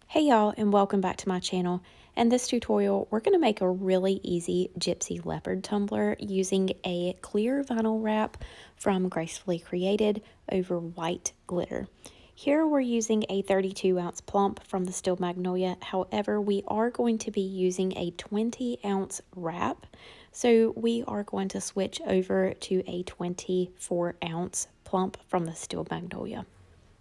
Hey y'all, and welcome back to my channel. In this tutorial, we're going to make a really easy Gypsy leopard tumbler using a clear vinyl wrap from Gracefully Created over white glitter. Here we're using a 32-ounce plump from the Steel Magnolia. However, we are going to be using a 20-ounce wrap. So we are going to switch over to a 24-ounce plump from the Steel Magnolia.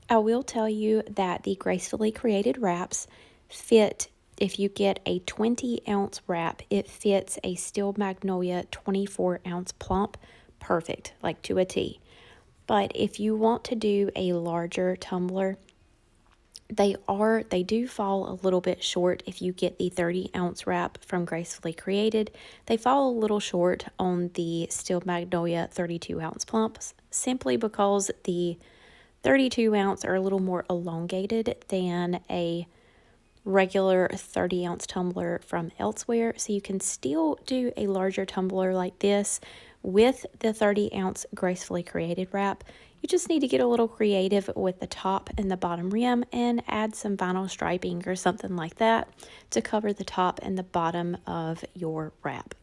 I will tell you that the Gracefully Created wraps fit, if you get a 20-ounce wrap, it fits a Steel Magnolia 24-ounce plump perfect, like to a T. But if you want to do a larger tumbler, they do fall a little bit short if you get the 30-ounce wrap from Gracefully Created. They fall a little short on the Steel Magnolia 32-ounce plumps simply because the 32-ounce are a little more elongated than a regular 30-ounce tumbler from elsewhere. So you can still do a larger tumbler like this with the 30-ounce Gracefully Created wrap. You just need to get a little creative with the top and the bottom rim and add some vinyl striping or something like that to cover the top and the bottom of your wrap.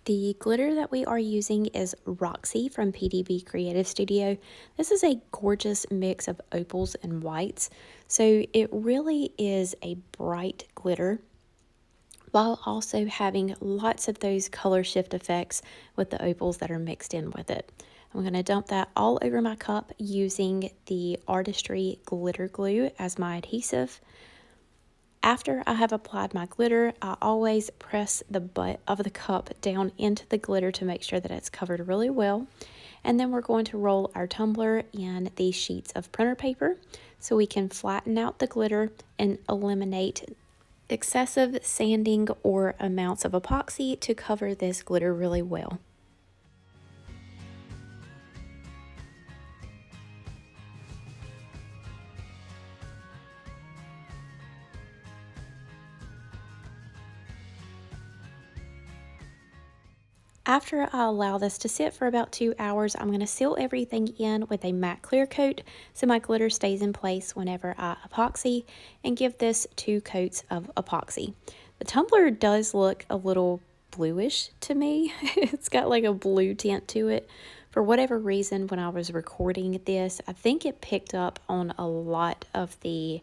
The glitter that we are using is ROXIE from PDB Creative Studio. This is a gorgeous mix of opals and whites, so it really is a bright glitter while also having lots of those color shift effects with the opals that are mixed in with it. I'm going to dump that all over my cup using the ARTISTRY glitter glue as my adhesive. After I have applied my glitter, I always press the butt of the cup down into the glitter to make sure that it's covered really well. And then we're going to roll our tumbler in these sheets of printer paper so we can flatten out the glitter and eliminate excessive sanding or amounts of epoxy to cover this glitter really well. After I allow this to sit for about 2 hours, I'm going to seal everything in with a matte clear coat so my glitter stays in place whenever I epoxy, and give this 2 coats of epoxy. The tumbler does look a little bluish to me. It's got like a blue tint to it. For whatever reason, when I was recording this, I think it picked up on a lot of the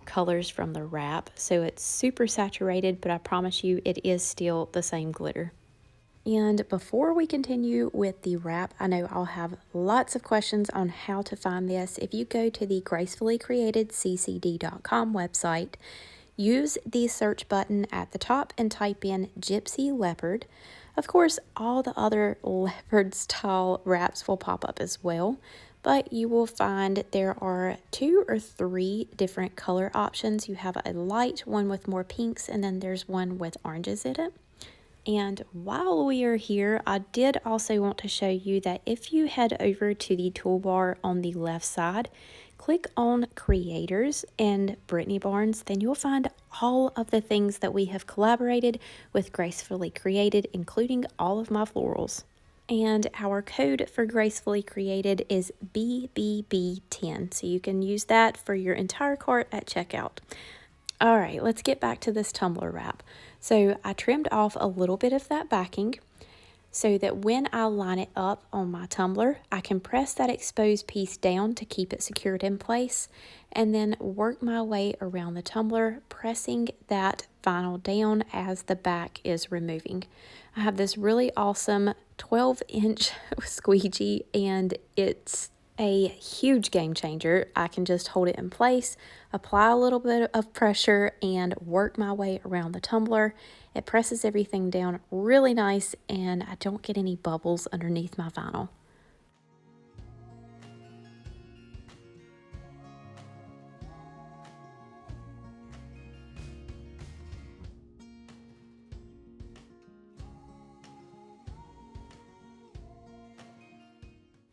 colors from the wrap. So it's super saturated, but I promise you it is still the same glitter. And before we continue with the wrap, I know I'll have lots of questions on how to find this. If you go to the gracefullycreatedccd.com website, use the search button at the top and type in Gypsy Leopard. Of course, all the other leopard style wraps will pop up as well, but you will find there are 2 or 3 different color options. You have a light one with more pinks, and then there's one with oranges in it. And while we are here, I did also want to show you that if you head over to the toolbar on the left side, click on Creators and Brittany Barnes, then you'll find all of the things that we have collaborated with Gracefully Created, including all of my florals. And our code for Gracefully Created is BBB10, so you can use that for your entire cart at checkout. All right, let's get back to this tumbler wrap. So I trimmed off a little bit of that backing so that when I line it up on my tumbler, I can press that exposed piece down to keep it secured in place, and then work my way around the tumbler, pressing that vinyl down as the back is removing. I have this really awesome 12-inch squeegee, and it's a huge game changer. I can just hold it in place, apply a little bit of pressure, and work my way around the tumbler. It presses everything down really nice, and I don't get any bubbles underneath my vinyl.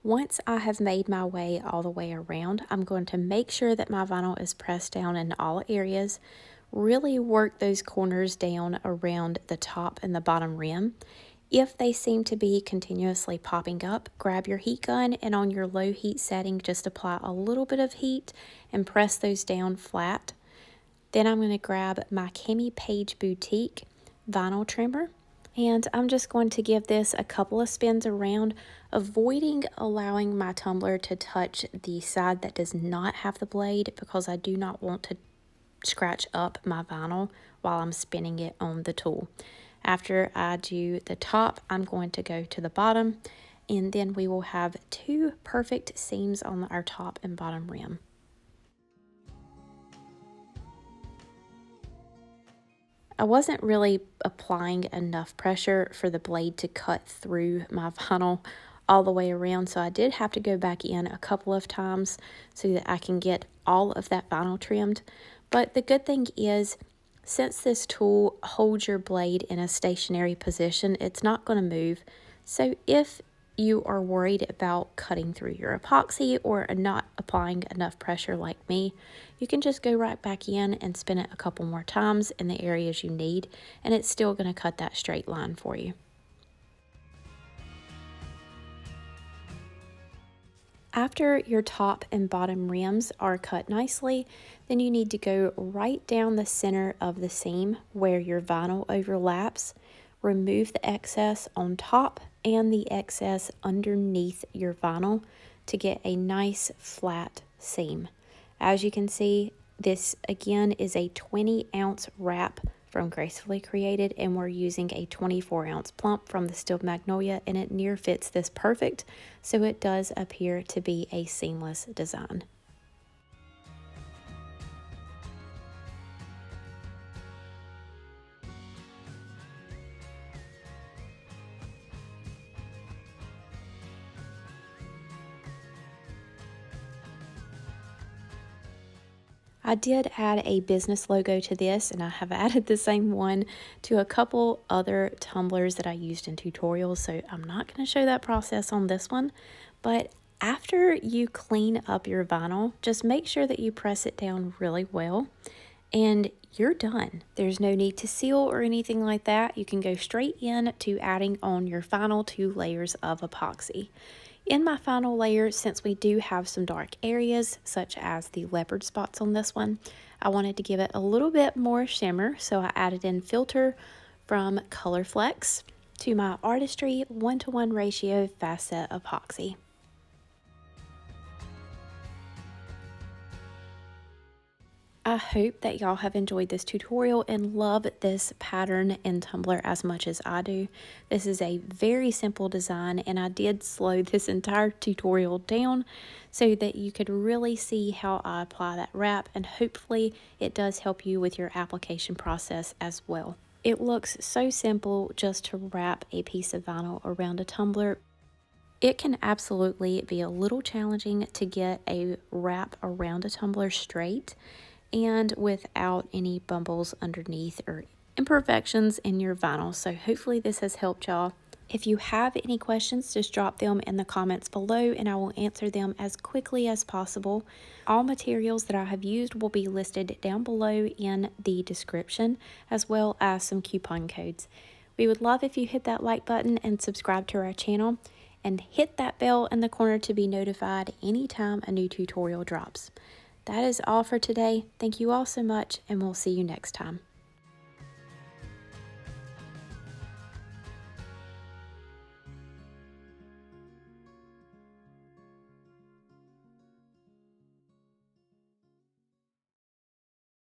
Once I have made my way all the way around, I'm going to make sure that my vinyl is pressed down in all areas. Really work those corners down around the top and the bottom rim. If they seem to be continuously popping up, grab your heat gun and on your low heat setting, just apply a little bit of heat and press those down flat. Then I'm going to grab my Cami Page Boutique vinyl trimmer, and I'm just going to give this a couple of spins around, avoiding allowing my tumbler to touch the side that does not have the blade, because I do not want to scratch up my vinyl while I'm spinning it on the tool. After I do the top, I'm going to go to the bottom, and then we will have two perfect seams on our top and bottom rim. I wasn't really applying enough pressure for the blade to cut through my vinyl all the way around, so I did have to go back in a couple of times so that I can get all of that vinyl trimmed. But the good thing is, since this tool holds your blade in a stationary position, it's not going to move. So if you are worried about cutting through your epoxy or not applying enough pressure like me, you can just go right back in and spin it a couple more times in the areas you need, and it's still going to cut that straight line for you. After your top and bottom rims are cut nicely, then you need to go right down the center of the seam where your vinyl overlaps, remove the excess on top and the excess underneath your vinyl to get a nice flat seam. As you can see, this again is a 20-ounce wrap from Gracefully Created, and we're using a 24-ounce plump from the Steel Magnolia, and it near fits this perfect, so it does appear to be a seamless design. I did add a business logo to this, and I have added the same one to a couple other tumblers that I used in tutorials, so I'm not going to show that process on this one. But after you clean up your vinyl, just make sure that you press it down really well, and you're done. There's no need to seal or anything like that. You can go straight in to adding on your final 2 layers of epoxy. In my final layer, since we do have some dark areas, such as the leopard spots on this one, I wanted to give it a little bit more shimmer, so I added in Filter from COLORFLEX to my ARTISTRY 1:1 ratio fast set epoxy. I hope that y'all have enjoyed this tutorial and love this pattern in Tumbler as much as I do. This is a very simple design, and I did slow this entire tutorial down so that you could really see how I apply that wrap, and hopefully it does help you with your application process as well. It looks so simple just to wrap a piece of vinyl around a tumbler. It can absolutely be a little challenging to get a wrap around a tumbler straight and without any bumbles underneath or imperfections in your vinyl. So hopefully this has helped y'all. If you have any questions, just drop them in the comments below and I will answer them as quickly as possible. All materials that I have used will be listed down below in the description, as well as some coupon codes. We would love if you hit that like button and subscribe to our channel, and hit that bell in the corner to be notified anytime a new tutorial drops. That is all for today. Thank you all so much, and we'll see you next time.